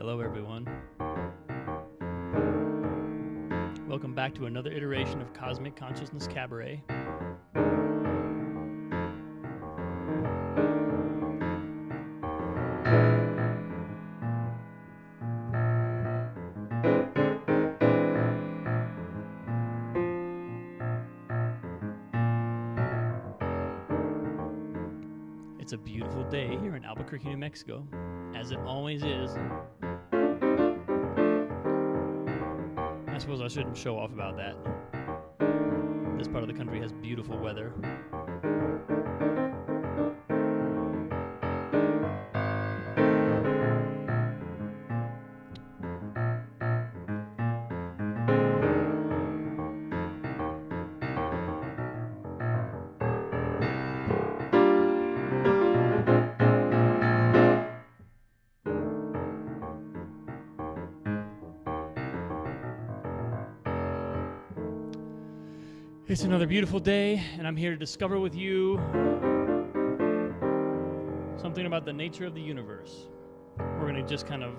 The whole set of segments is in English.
Hello, everyone. Welcome back to another iteration of Cosmic Consciousness Cabaret. It's a beautiful day here in Albuquerque, New Mexico, as it always is. I suppose I shouldn't show off about that. This part of the country has beautiful weather. It's another beautiful day, and I'm here to discover with you something about the nature of the universe. We're going to just kind of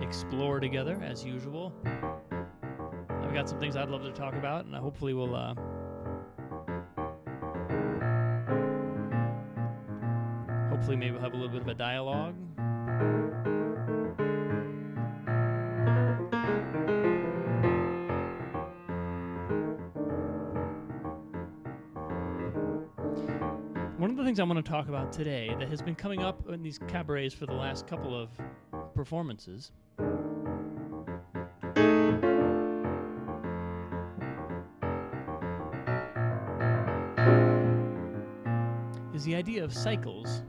explore together, as usual. I've got some things I'd love to talk about, and hopefully we'll maybe we'll have a little bit of a dialogue. One of the things I want to talk about today that has been coming up in these cabarets for the last couple of performances is the idea of cycles.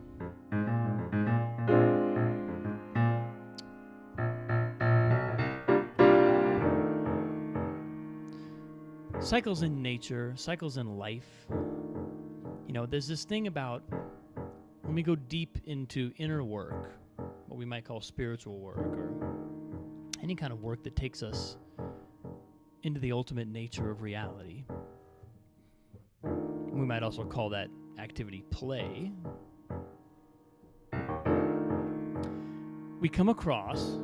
Cycles in nature, cycles in life. You know, there's this thing about when we go deep into inner work, what we might call spiritual work, or any kind of work that takes us into the ultimate nature of reality. We might also call that activity play. We come across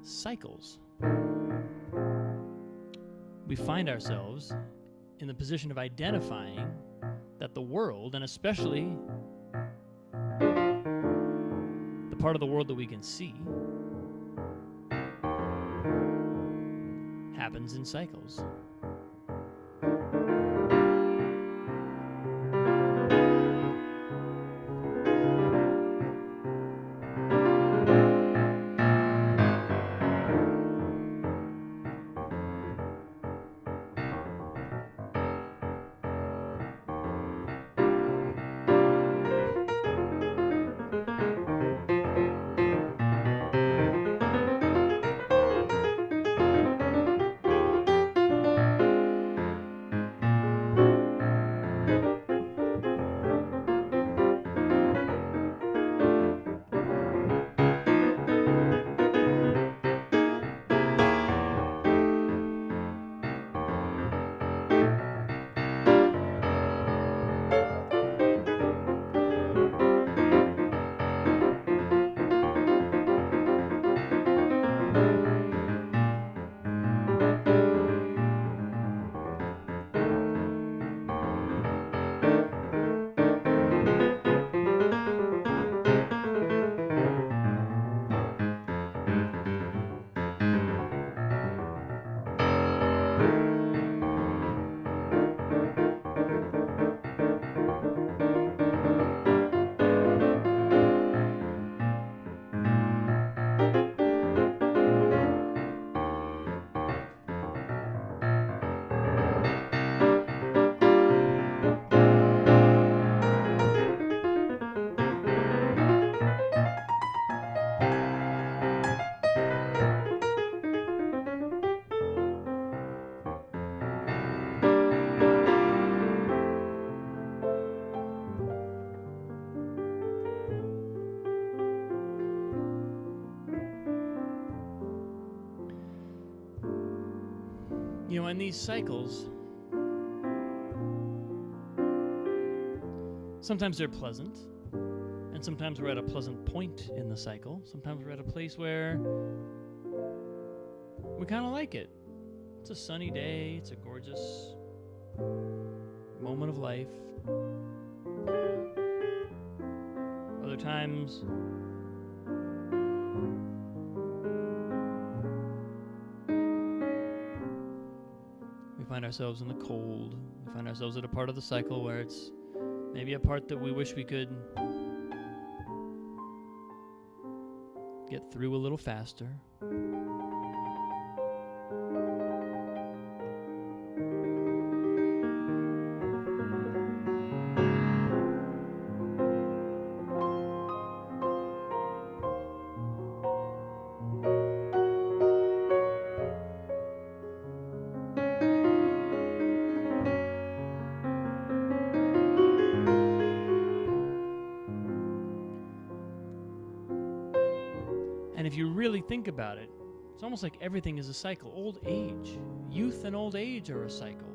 cycles. We find ourselves in the position of identifying that the world, and especially the part of the world that we can see, happens in cycles. You know, in these cycles, sometimes they're pleasant, And sometimes we're at a pleasant point in the cycle. Sometimes we're at a place where we kind of like it. It's a sunny day. It's a gorgeous moment of life. Other times, we find ourselves in the cold. We find ourselves at a part of the cycle where it's maybe a part that we wish we could get through a little faster. And if you really think about it, it's almost like everything is a cycle. Old age, youth and old age are a cycle.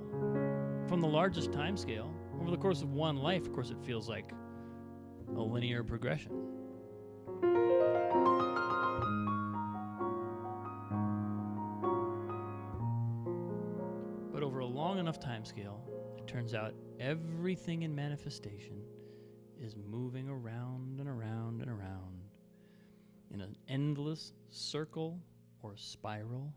From the largest time scale, over the course of one life, of course, it feels like a linear progression. But over a long enough time scale, it turns out everything in manifestation is moving around and around and around in an endless circle or spiral.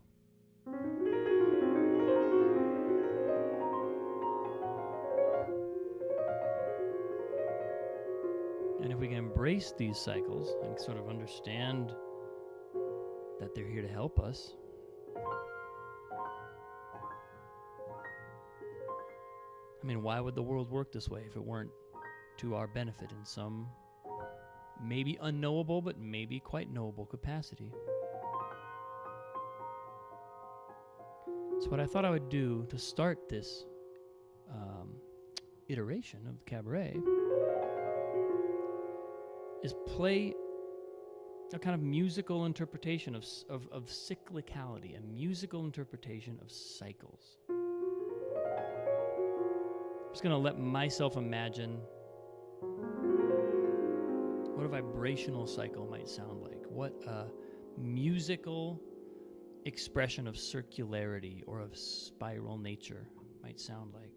And if we can embrace these cycles and sort of understand that they're here to help us, I mean, why would the world work this way if it weren't to our benefit in some maybe unknowable, but maybe quite knowable capacity? So what I thought I would do to start this iteration of the Cabaret is play a kind of musical interpretation of cyclicality, a musical interpretation of cycles. I'm just going to let myself imagine what a vibrational cycle might sound like, what a musical expression of circularity or of spiral nature might sound like.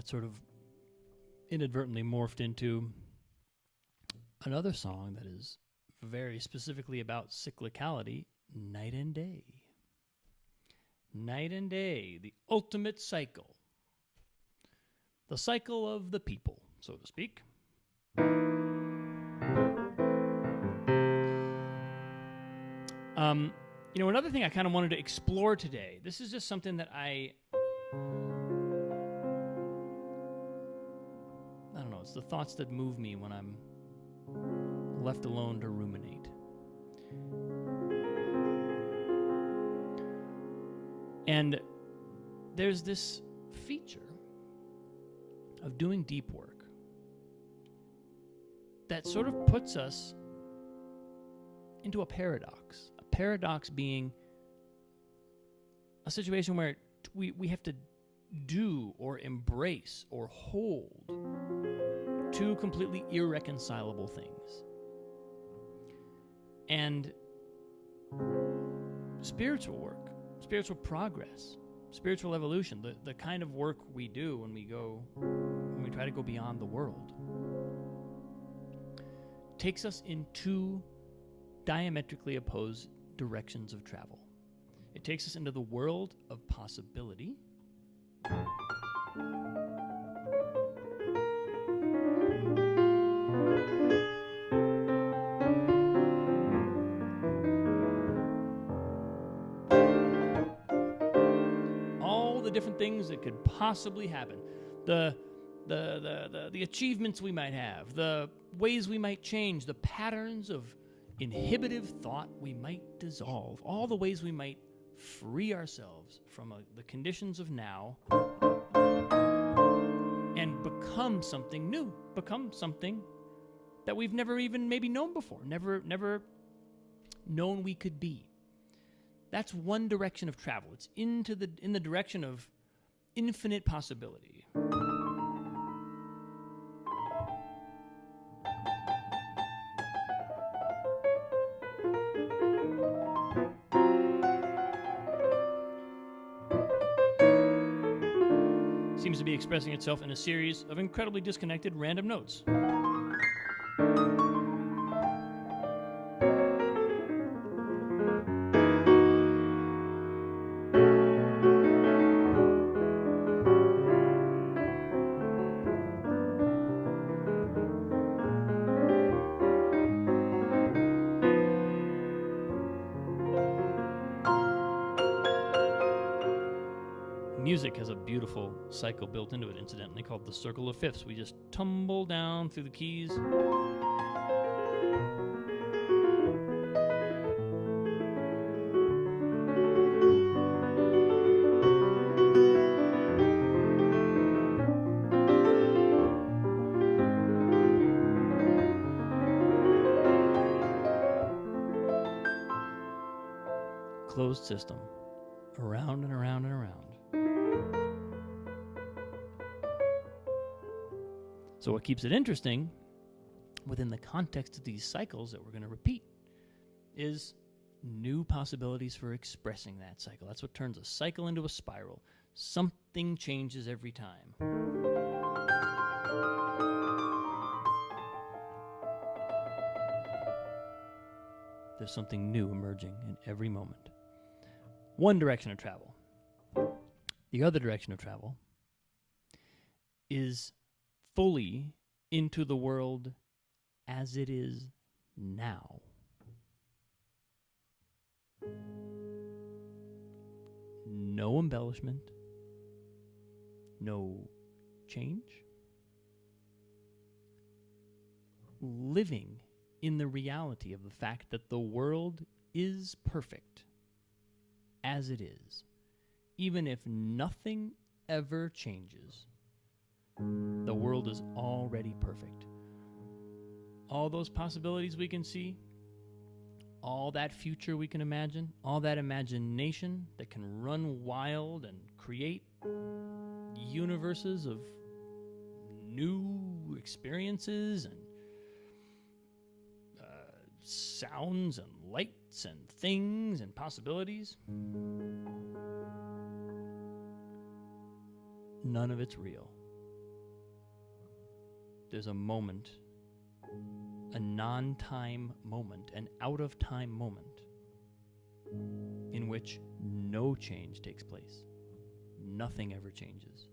that sort of inadvertently morphed into another song that is very specifically about cyclicality, Night and Day. Night and day, the ultimate cycle. The cycle of the people, so to speak. Another thing I kind of wanted to explore today, this is just something that I don't know, it's the thoughts that move me when I'm left alone to ruminate. And there's this feature of doing deep work that sort of puts us into a paradox. A paradox being a situation where we have to do or embrace or hold two completely irreconcilable things. And spiritual work, spiritual progress, spiritual evolution, the kind of work we do when we try to go beyond the world, takes us in two diametrically opposed directions of travel. It takes us into the world of possibility, different things that could possibly happen, the achievements we might have, the ways we might change, the patterns of inhibitive thought we might dissolve, all the ways we might free ourselves from the conditions of now and become something new, become something that we've never even maybe known before, never known we could be. That's one direction of travel. It's in the direction of infinite possibility. Seems to be expressing itself in a series of incredibly disconnected random notes. Music has a beautiful cycle built into it, incidentally, called the circle of fifths. We just tumble down through the keys. Closed system. Around and around and around. So what keeps it interesting within the context of these cycles that we're going to repeat is new possibilities for expressing that cycle. That's what turns a cycle into a spiral. Something changes every time. There's something new emerging in every moment. One direction of travel. The other direction of travel is fully into the world as it is now. No embellishment, no change. Living in the reality of the fact that the world is perfect as it is, even if nothing ever changes. The world is already perfect. All those possibilities we can see, all that future we can imagine, all that imagination that can run wild and create universes of new experiences and sounds and lights and things and possibilities. None of it's real. there's a moment, a non-time moment, an out-of-time moment in which no change takes place. Nothing ever changes.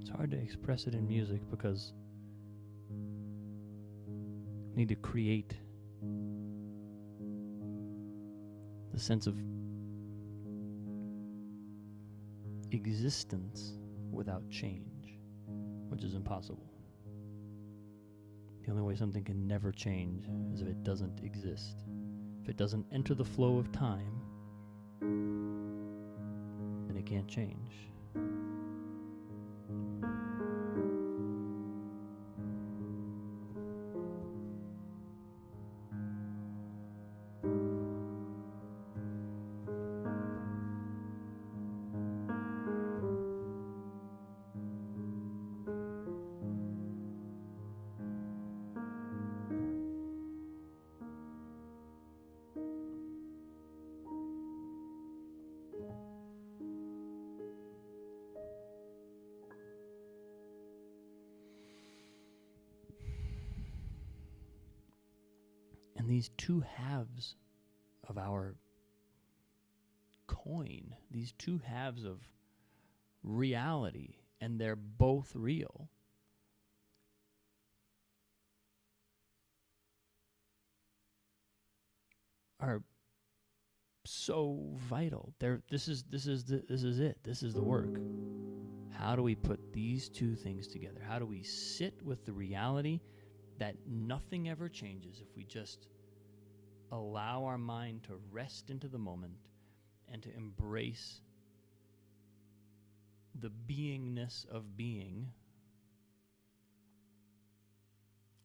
It's hard to express it in music because you need to create the sense of existence without change, which is impossible. The only way something can never change is if it doesn't exist. If it doesn't enter the flow of time, then it can't change. And these two halves of our coin, these two halves of reality, and they're both real, are so vital. This is it. This is the work. How do we put these two things together? How do we sit with the reality that nothing ever changes if we just allow our mind to rest into the moment and to embrace the beingness of being?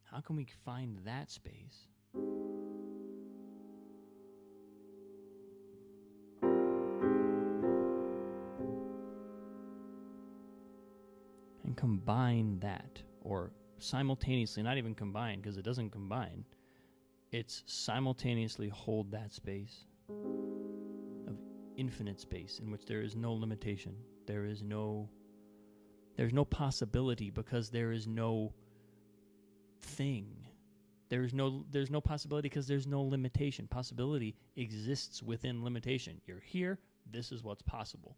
How can we find that space? And combine that, or simultaneously, not even combine, because it doesn't combine. It's simultaneously hold that space of infinite space in which there is no limitation. There's no possibility, because there is no thing. There's no possibility because there's no limitation. Possibility exists within limitation. You're here, this is what's possible.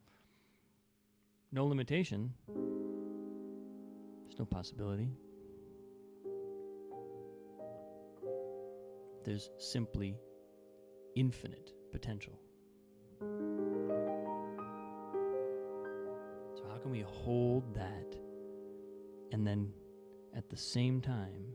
No limitation, there's no possibility. There's simply infinite potential. So how can we hold that and then at the same time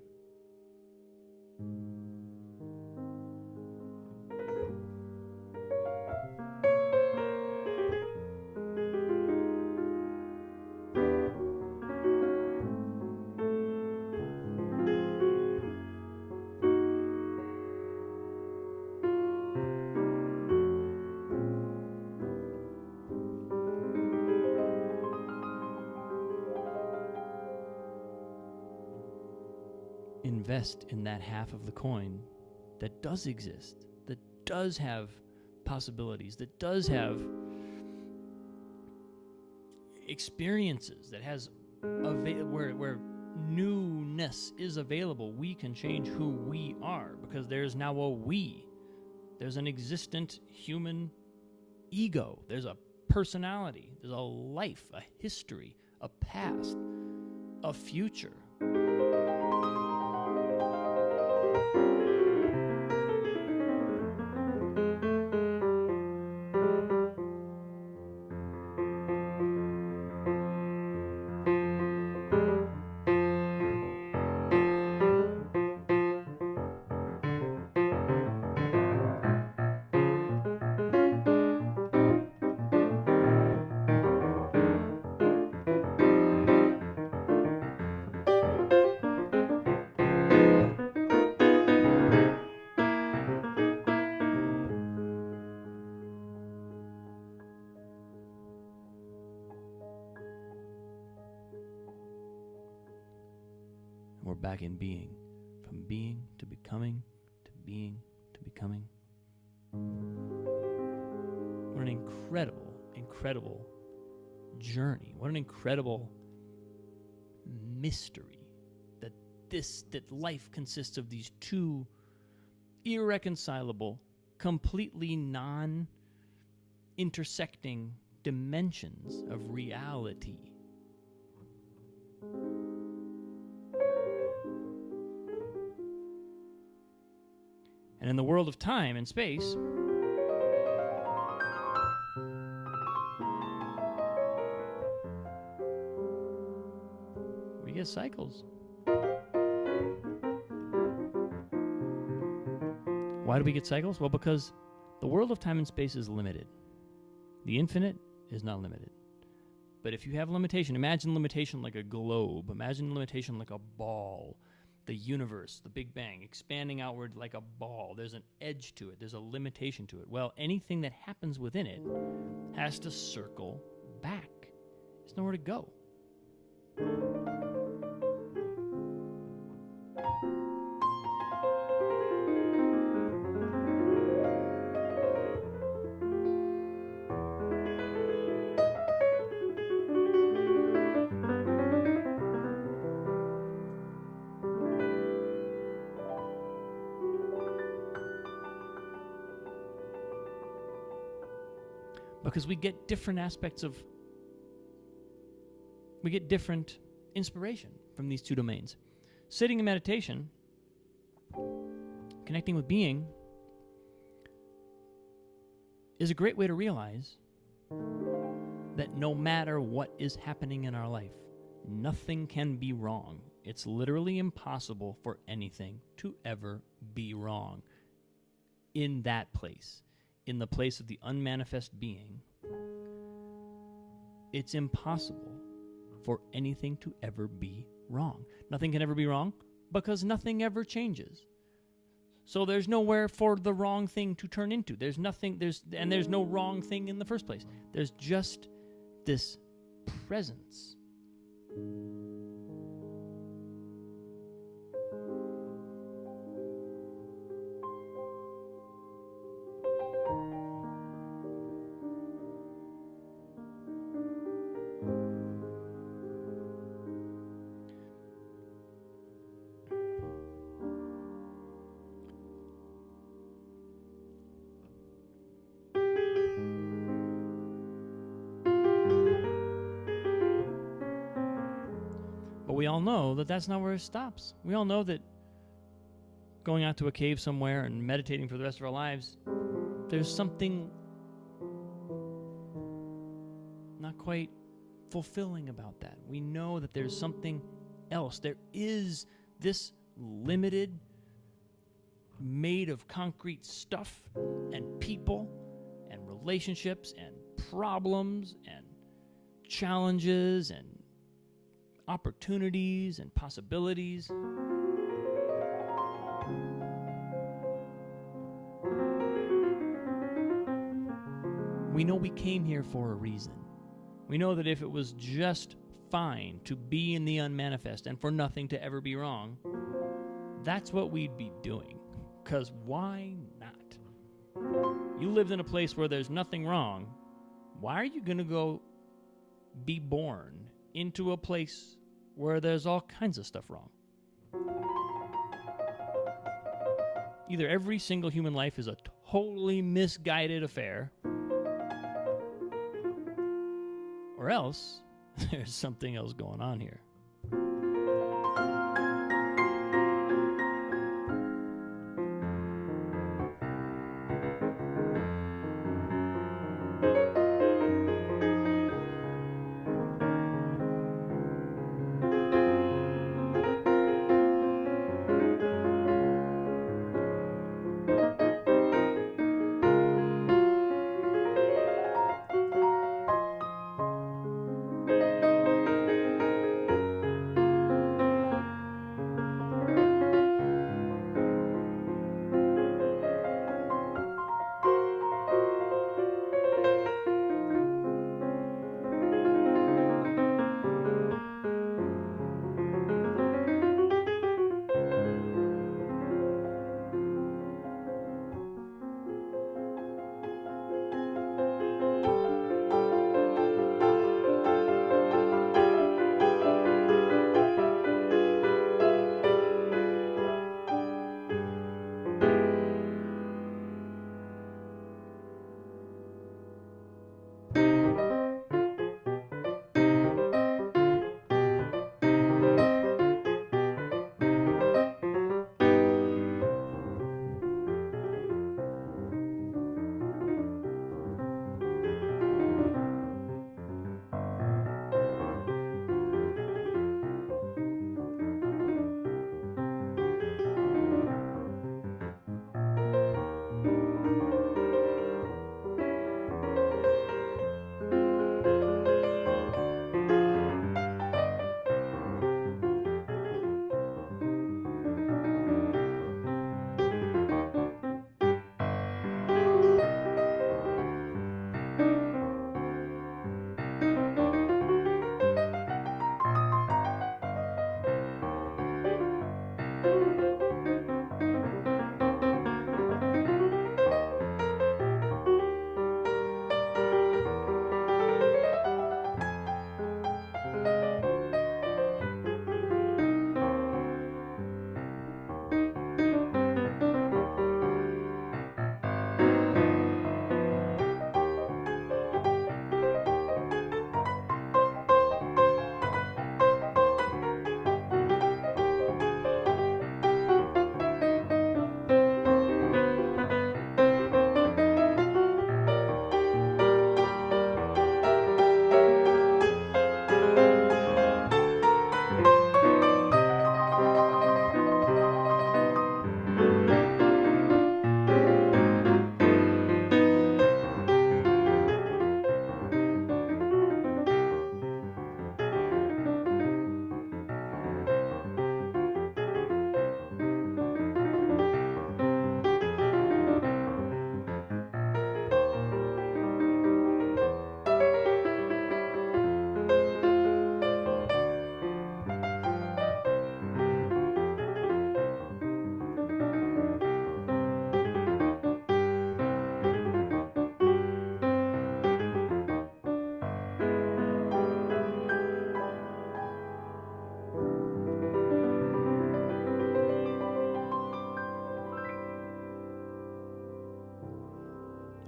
invest in that half of the coin that does exist, that does have possibilities, that does have experiences, that has where newness is available. We can change who we are because there's now a we. There's an existent human ego. There's a personality. There's a life, a history, a past, a future. We're back in being. From being to becoming, to being to becoming. What an incredible, incredible journey. What an incredible mystery that life consists of these two irreconcilable, completely non-intersecting dimensions of reality. And in the world of time and space, we get cycles. Why do we get cycles? Well, because the world of time and space is limited. The infinite is not limited. But if you have limitation, imagine limitation like a globe. Imagine limitation like a ball. The universe, the Big Bang, expanding outward like a ball. There's an edge to it. There's a limitation to it. Well, anything that happens within it has to circle back. There's nowhere to go. Because we get different inspiration from these two domains. Sitting in meditation, connecting with being, is a great way to realize that no matter what is happening in our life, nothing can be wrong. It's literally impossible for anything to ever be wrong. In that place, in the place of the unmanifest being, it's impossible for anything to ever be wrong. Nothing can ever be wrong because nothing ever changes. So there's nowhere for the wrong thing to turn into. There's no wrong thing in the first place. There's just this presence. But we all know that that's not where it stops. We all know that going out to a cave somewhere and meditating for the rest of our lives, there's something not quite fulfilling about that. We know that there's something else. There is this limited, made of concrete stuff and people and relationships and problems and challenges and opportunities and possibilities. We know we came here for a reason. We know that if it was just fine to be in the unmanifest and for nothing to ever be wrong, that's what we'd be doing. Because why not? You lived in a place where there's nothing wrong. Why are you going to go be born into a place where there's all kinds of stuff wrong? Either every single human life is a totally misguided affair, or else there's something else going on here.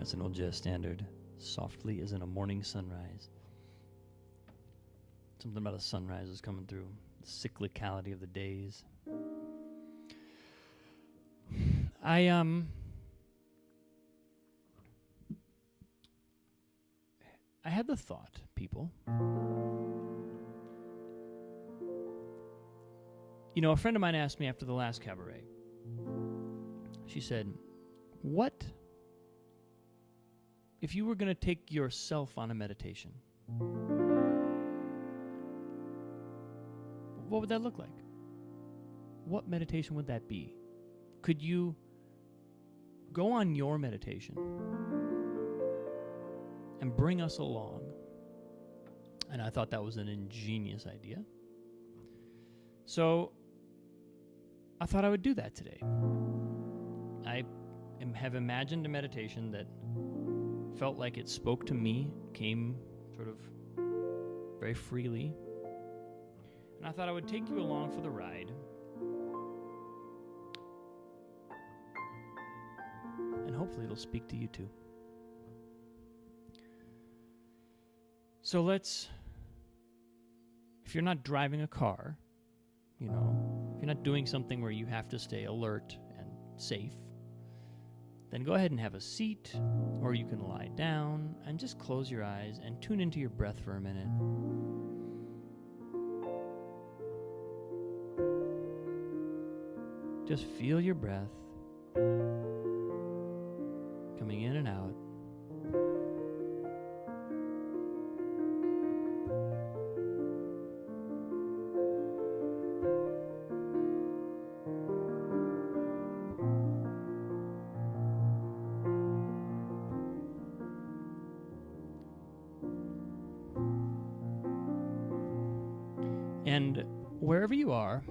That's an old jazz standard. Softly as in a morning sunrise. Something about a sunrise is coming through. The cyclicality of the days. I had the thought, people. You know, a friend of mine asked me after the last cabaret. She said, what if you were going to take yourself on a meditation? What would that look like? What meditation would that be? Could you go on your meditation and bring us along? And I thought that was an ingenious idea. So I thought I would do that today. I have imagined a meditation that felt like it spoke to me, came sort of very freely. And I thought I would take you along for the ride. And hopefully it'll speak to you too. So if you're not driving a car, if you're not doing something where you have to stay alert and safe, then go ahead and have a seat, or you can lie down and just close your eyes and tune into your breath for a minute. Just feel your breath coming in and out. And wherever you are,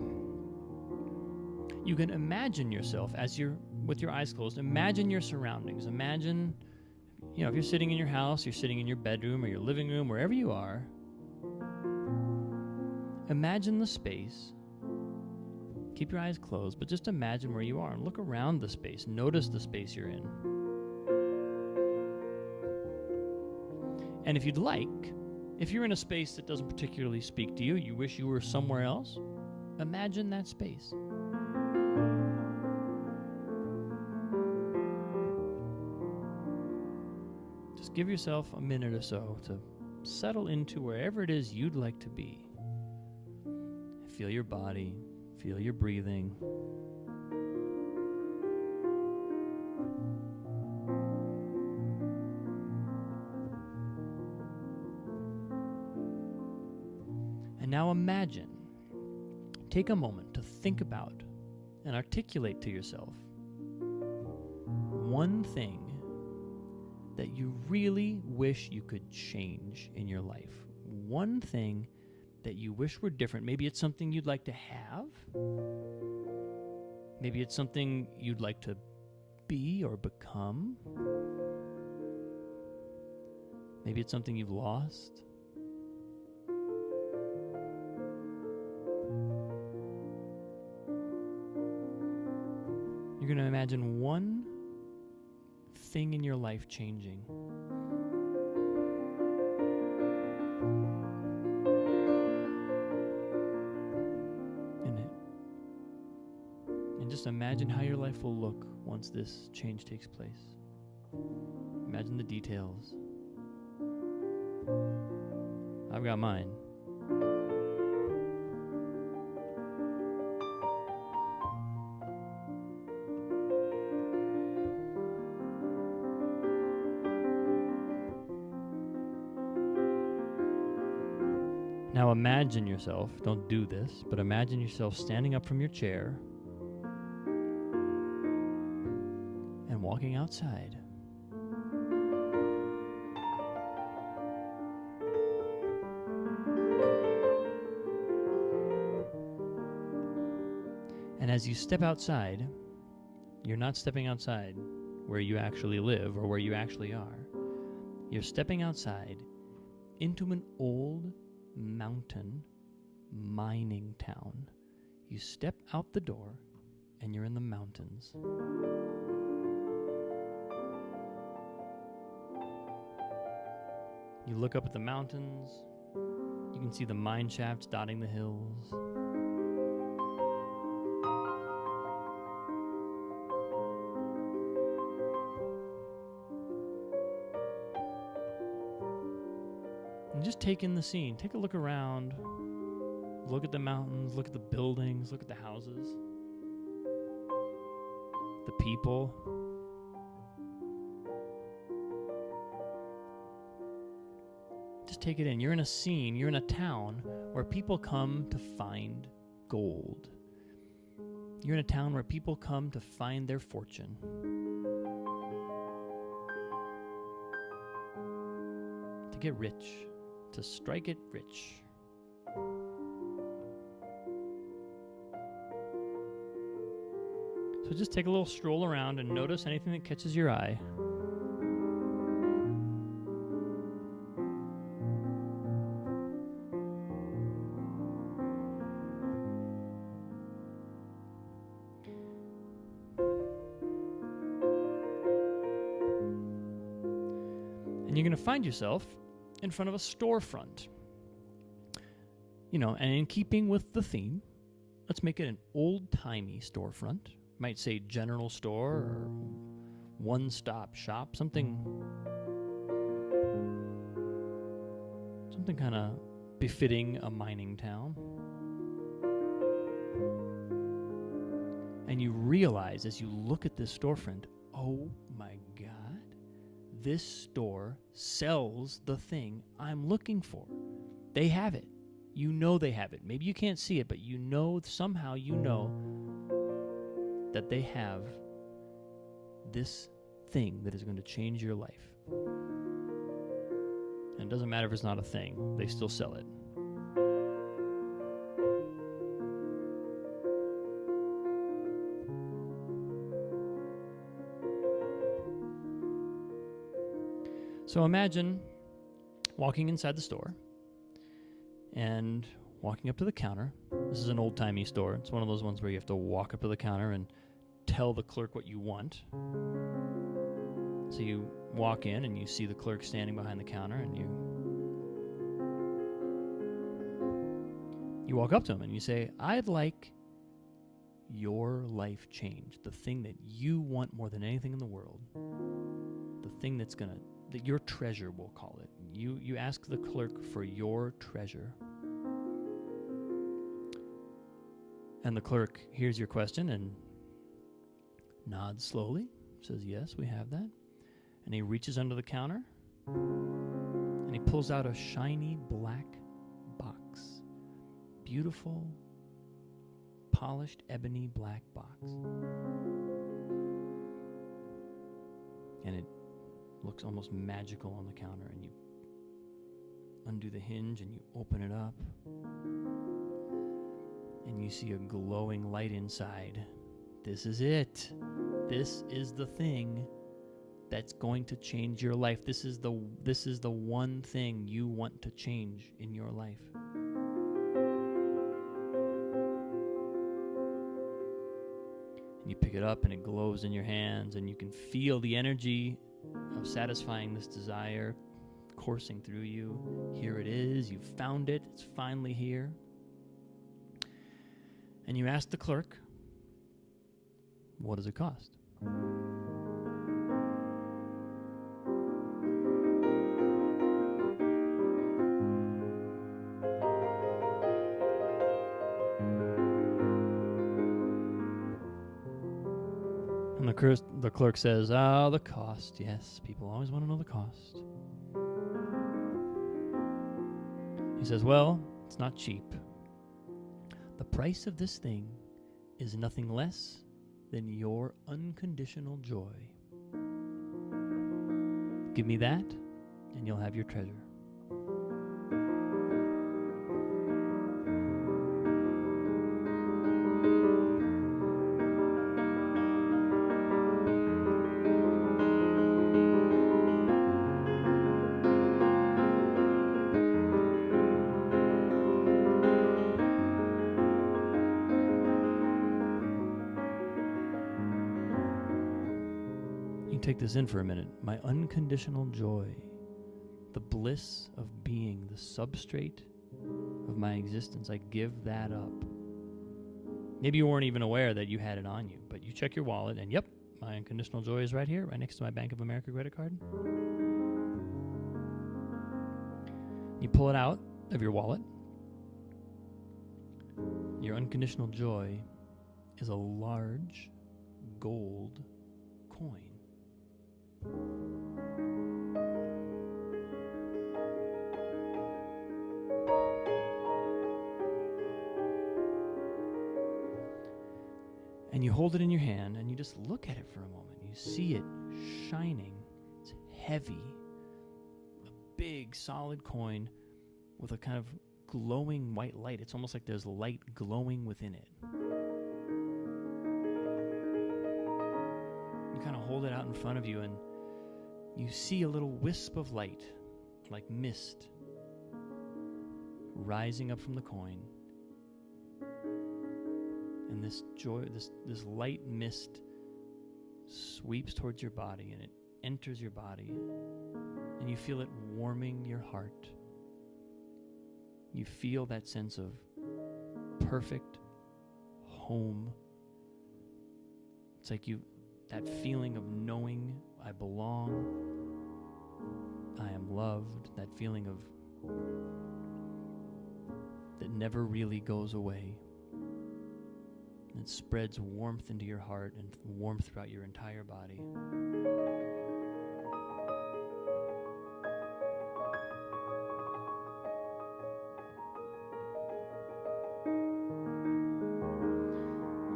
you can imagine yourself as you're with your eyes closed. Imagine your surroundings. Imagine, if you're sitting in your house, you're sitting in your bedroom or your living room, wherever you are. Imagine the space. Keep your eyes closed, but just imagine where you are and look around the space. Notice the space you're in. And if you'd like, if you're in a space that doesn't particularly speak to you, you wish you were somewhere else, imagine that space. Just give yourself a minute or so to settle into wherever it is you'd like to be. Feel your body, feel your breathing. And now imagine, take a moment to think about and articulate to yourself one thing that you really wish you could change in your life. One thing that you wish were different. Maybe it's something you'd like to have. Maybe it's something you'd like to be or become. Maybe it's something you've lost. You're going to imagine one thing in your life changing. And just imagine how your life will look once this change takes place. Imagine the details. I've got mine. Now imagine yourself, don't do this, but imagine yourself standing up from your chair and walking outside. And as you step outside, you're not stepping outside where you actually live or where you actually are. You're stepping outside into an old mountain mining town. You step out the door and you're in the mountains. You look up at the mountains. You can see the mine shafts dotting the hills. And just take in the scene. Take a look around. Look at the mountains. Look at the buildings. Look at the houses. The people. Just take it in. You're in a scene. You're in a town where people come to find gold. You're in a town where people come to find their fortune. To get rich. To strike it rich. So just take a little stroll around and notice anything that catches your eye. And you're going to find yourself in front of a storefront. You know, and in keeping with the theme, let's make it an old-timey storefront. Might say general store or one-stop shop, something kind of befitting a mining town. And you realize as you look at this storefront, oh my God, this store sells the thing I'm looking for. They have it. You know they have it. Maybe you can't see it, but you know, somehow you know that they have this thing that is going to change your life. And it doesn't matter if it's not a thing, they still sell it. So imagine walking inside the store and walking up to the counter. This is an old-timey store. It's one of those ones where you have to walk up to the counter and tell the clerk what you want. So you walk in and you see the clerk standing behind the counter, and you walk up to him and you say, I'd like your life changed. The thing that you want more than anything in the world. The thing that your treasure, we'll call it. You ask the clerk for your treasure. And the clerk hears your question and nods slowly, says, yes, we have that. And he reaches under the counter and he pulls out a shiny black box. Beautiful, polished ebony black box. And it looks almost magical on the counter, and you undo the hinge and you open it up and you see a glowing light inside. This is it. This is the thing that's going to change your life. This is the one thing you want to change in your life. And you pick it up and it glows in your hands, and you can feel the energy of satisfying this desire coursing through you. Here it is. You found it. It's finally here. And you ask the clerk, what does it cost? And the clerk says, the cost. Yes, people always want to know the cost. He says, well, it's not cheap. The price of this thing is nothing less than your unconditional joy. Give me that, and you'll have your treasure. Take this in for a minute. My unconditional joy. the bliss of being the substrate of my existence. I give that up. Maybe you weren't even aware that you had it on you, but you check your wallet and yep, my unconditional joy is right here, right next to my Bank of America credit card. You pull it out of your wallet. Your unconditional joy is a large gold coin. And you hold it in your hand and you just look at it for a moment. You see it shining. It's heavy. A big, solid coin with a kind of glowing white light. It's almost like there's light glowing within it. You kind of hold it out in front of you and you see a little wisp of light, like mist, rising up from the coin. And this joy, this light mist sweeps towards your body and it enters your body and you feel it warming your heart. You feel that sense of perfect home. It's like that feeling of knowing I belong, I am loved, that feeling of that never really goes away. It spreads warmth into your heart and warmth throughout your entire body.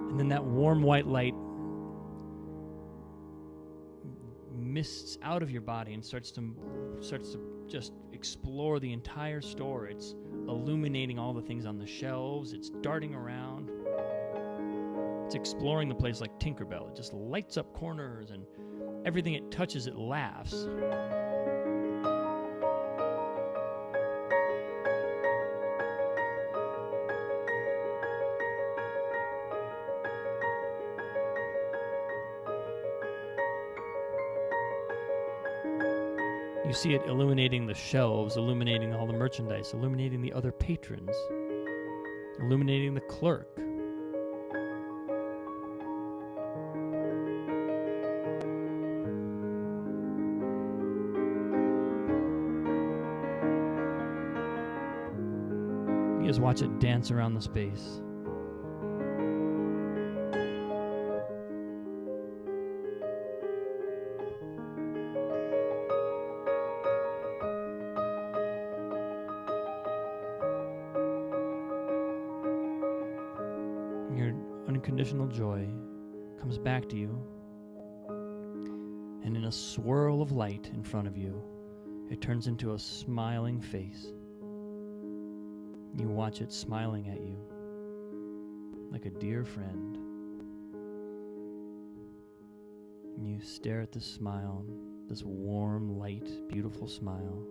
And then that warm white light mists out of your body and starts to just explore the entire store. It's illuminating all the things on the shelves. It's darting around. It's exploring the place like Tinkerbell. It just lights up corners and everything it touches, it laughs. You see it illuminating the shelves, illuminating all the merchandise, illuminating the other patrons, illuminating the clerk. You just watch it dance around the space. Your unconditional joy comes back to you, and in a swirl of light in front of you, it turns into a smiling face. You watch it smiling at you like a dear friend. And you stare at this smile, this warm, light, beautiful smile.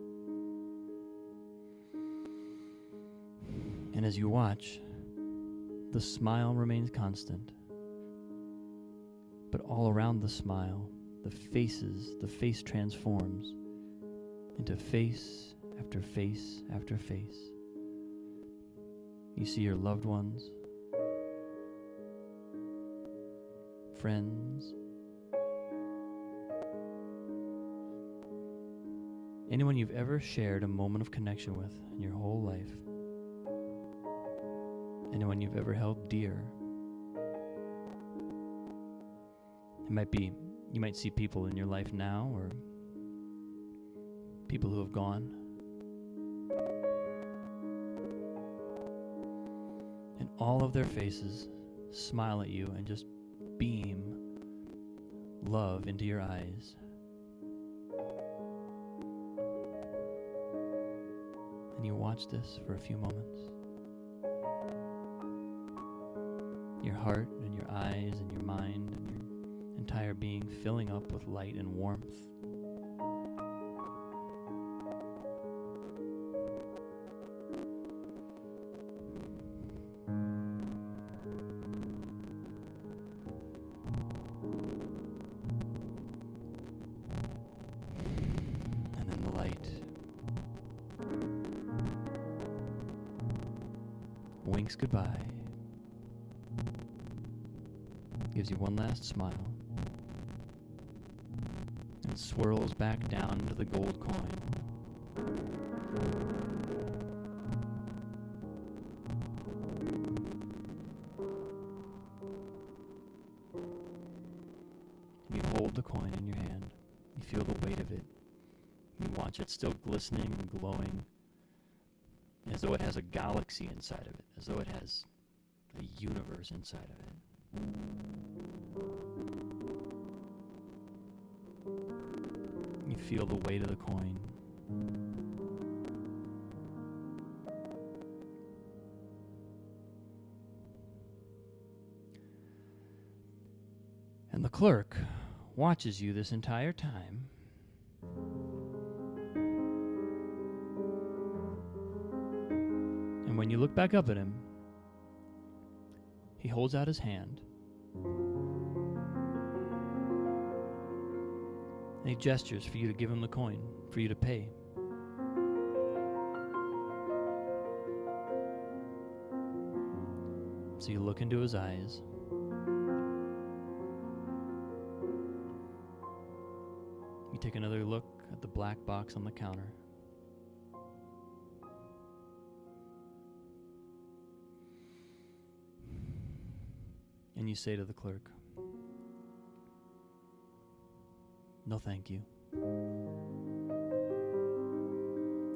And as you watch, the smile remains constant. But all around the smile, the face transforms into face after face after face. You see your loved ones, friends, anyone you've ever shared a moment of connection with in your whole life, anyone you've ever held dear. You might see people in your life now or people who have gone. And all of their faces smile at you and just beam love into your eyes. And you watch this for a few moments. Your heart and your eyes and your mind and your entire being filling up with light and warmth. And then the light winks goodbye, gives you one last smile, and swirls back down to the gold coin. You hold the coin in your hand. You feel the weight of it. You watch it still glistening and glowing, as though it has a galaxy inside of it, as though it has a universe inside of it. You feel the weight of the coin. And the clerk watches you this entire time. And when you look back up at him, he holds out his hand. And he gestures for you to give him the coin, for you to pay. So you look into his eyes. You take another look at the black box on the counter. And you say to the clerk, "No, thank you."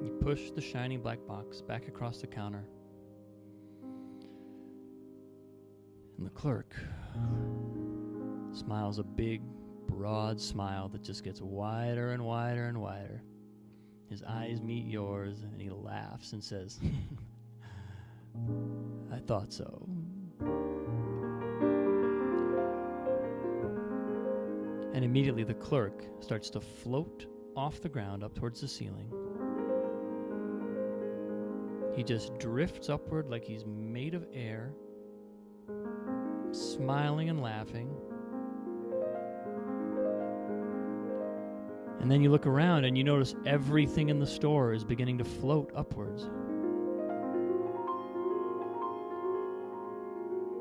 You push the shiny black box back across the counter. And the clerk smiles a big, broad smile that just gets wider and wider and wider. His eyes meet yours, and he laughs and says, "I thought so." And immediately the clerk starts to float off the ground up towards the ceiling. He just drifts upward like he's made of air, smiling and laughing. And then you look around and you notice everything in the store is beginning to float upwards.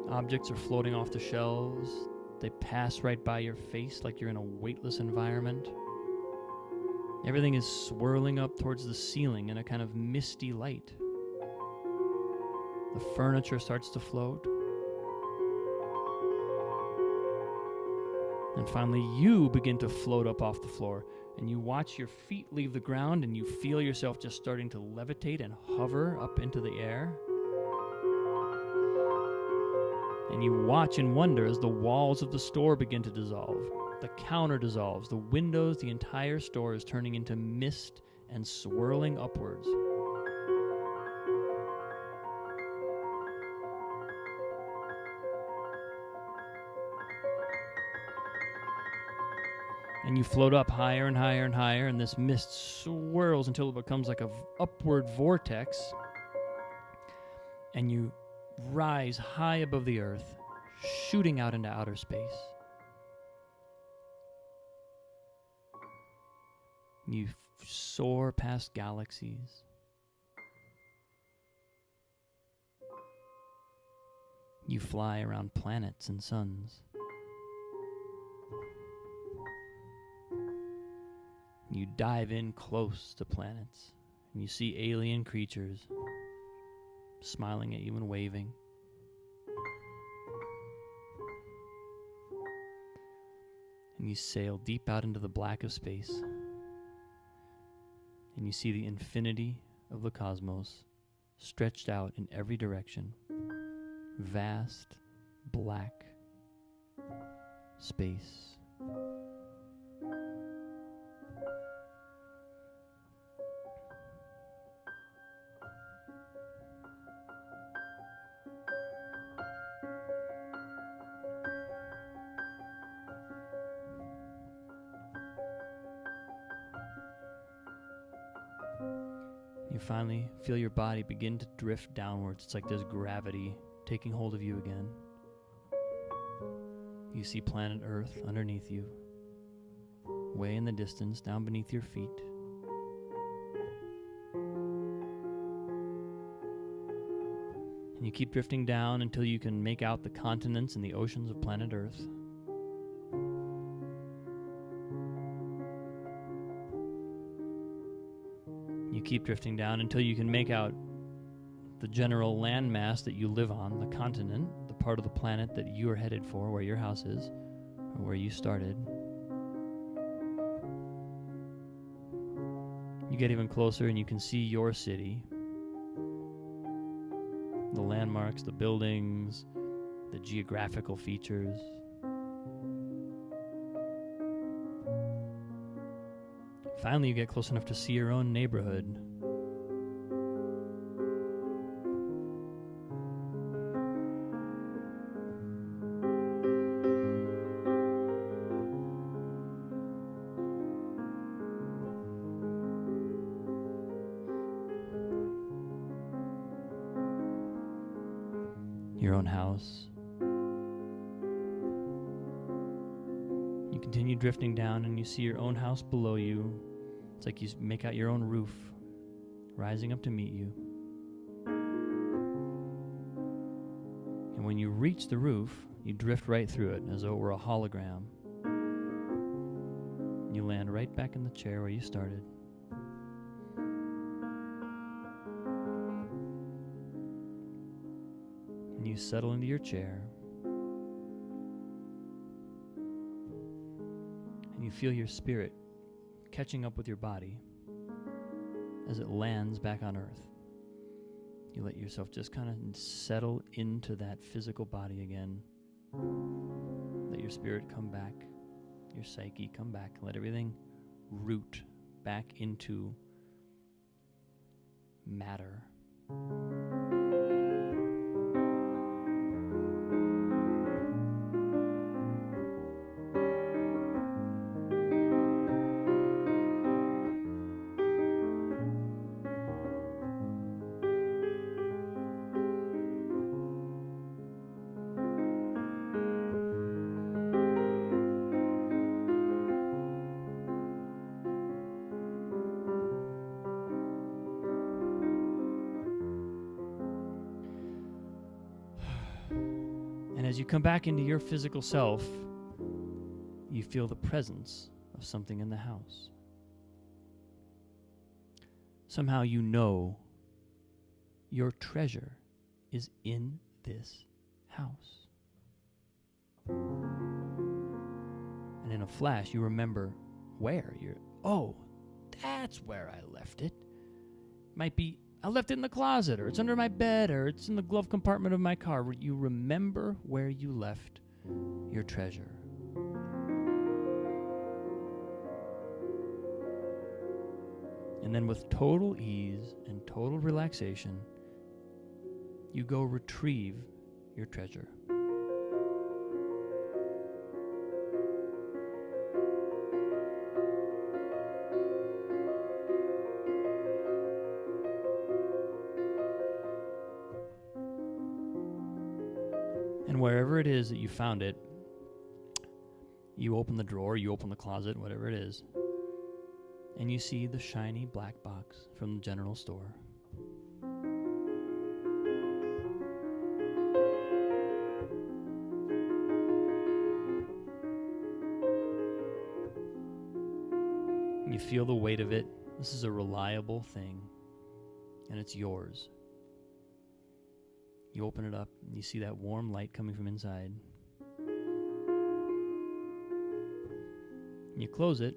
Objects are floating off the shelves. They pass right by your face like you're in a weightless environment. Everything is swirling up towards the ceiling in a kind of misty light. The furniture starts to float. And finally, you begin to float up off the floor. And you watch your feet leave the ground, and you feel yourself just starting to levitate and hover up into the air. And you watch and wonder as the walls of the store begin to dissolve. The counter dissolves. The windows, the entire store is turning into mist and swirling upwards. And you float up higher and higher and higher, and this mist swirls until it becomes like an upward vortex. And you rise high above the earth, shooting out into outer space. You soar past galaxies. You fly around planets and suns. You dive in close to planets, and you see alien creatures smiling at you and waving. And you sail deep out into the black of space, and you see the infinity of the cosmos stretched out in every direction. Vast, black space. You finally feel your body begin to drift downwards. It's like there's gravity taking hold of you again. You see planet Earth underneath you, way in the distance, down beneath your feet. And You keep drifting down until you can make out the continents and the oceans of planet Earth. You keep drifting down until you can make out the general landmass that you live on, the continent, the part of the planet that you are headed for, where your house is, or where you started. You get even closer and you can see your city. The landmarks, the buildings, the geographical features. Finally, you get close enough to see your own neighborhood. Your own house. You continue drifting down and you see your own house below you. It's like you make out your own roof rising up to meet you. And when you reach the roof, you drift right through it as though it were a hologram. You land right back in the chair where you started. And you settle into your chair. And you feel your spirit catching up with your body as it lands back on Earth. You let yourself just kind of settle into that physical body again. Let your spirit come back, your psyche come back. Let everything root back into matter. And as you come back into your physical self, you feel the presence of something in the house. Somehow you know your treasure is in this house. And in a flash, you remember where oh, that's where I left it. Might be I left it in the closet, or it's under my bed, or it's in the glove compartment of my car. You remember where you left your treasure. And then with total ease and total relaxation, you go retrieve your treasure. And wherever it is that you found it, you open the drawer, you open the closet, whatever it is, and you see the shiny black box from the general store. You feel the weight of it. This is a reliable thing, and it's yours. You open it up, and you see that warm light coming from inside. You close it,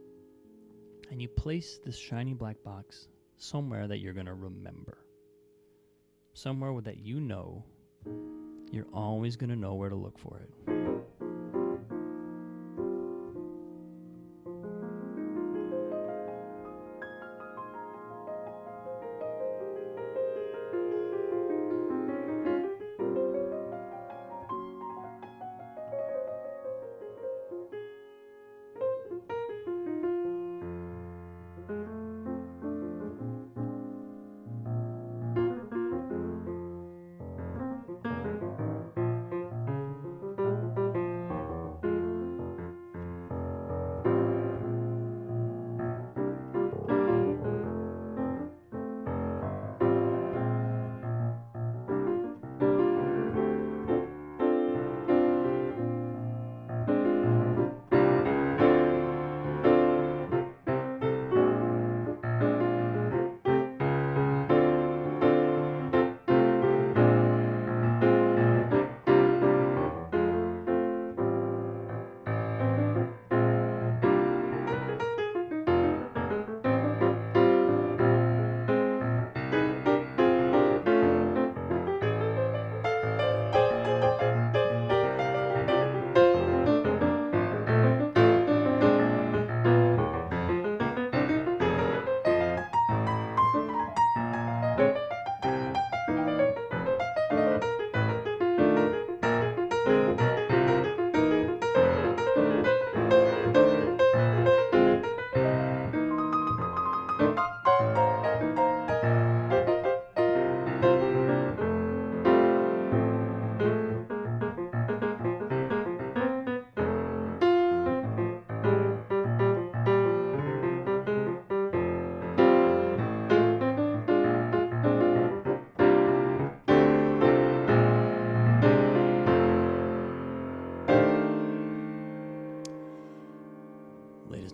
and you place this shiny black box somewhere that you're going to remember. Somewhere that you know you're always going to know where to look for it.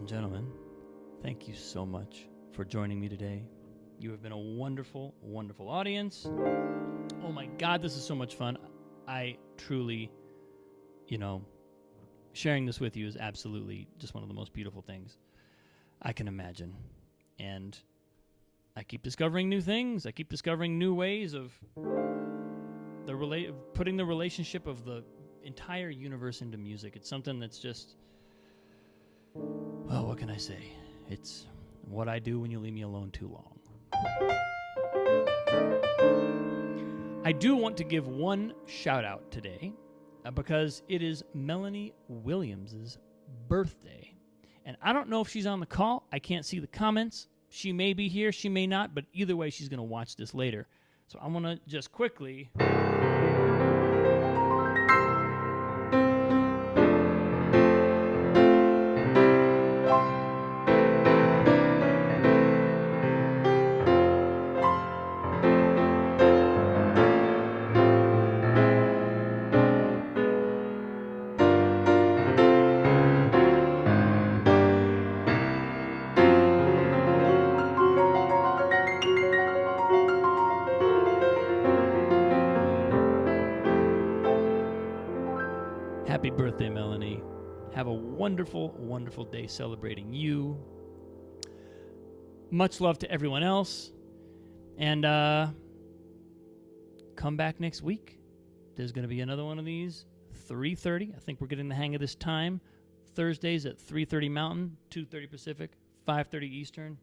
and gentlemen, thank you so much for joining me today. You have been a wonderful, wonderful audience. Oh my God, this is so much fun. I truly, sharing this with you is absolutely just one of the most beautiful things I can imagine. And I keep discovering new things. I keep discovering new ways of putting the relationship of the entire universe into music. It's something that's just, well, what can I say? It's what I do when you leave me alone too long. I do want to give one shout out today because it is Melanie Williams' birthday. And I don't know if she's on the call. I can't see the comments. She may be here, she may not, but either way, she's going to watch this later. So I want to just quickly... Happy birthday, Melanie. Have a wonderful, wonderful day celebrating you. Much love to everyone else. And come back next week. There's going to be another one of these, 3:30. I think we're getting the hang of this time. Thursdays at 3:30 Mountain, 2:30 Pacific, 5:30 Eastern.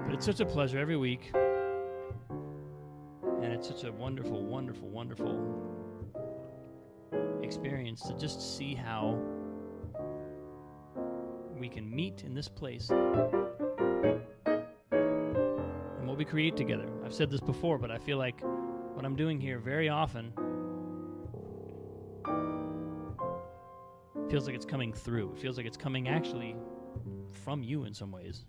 It's such a pleasure every week, and it's such a wonderful, wonderful, wonderful experience to just see how we can meet in this place and what we create together. I've said this before, but I feel like what I'm doing here very often feels like it's coming through. It feels like it's coming actually from you in some ways.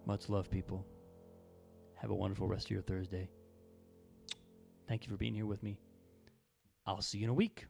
Much love, people. Have a wonderful rest of your Thursday. Thank you for being here with me. I'll see you in a week.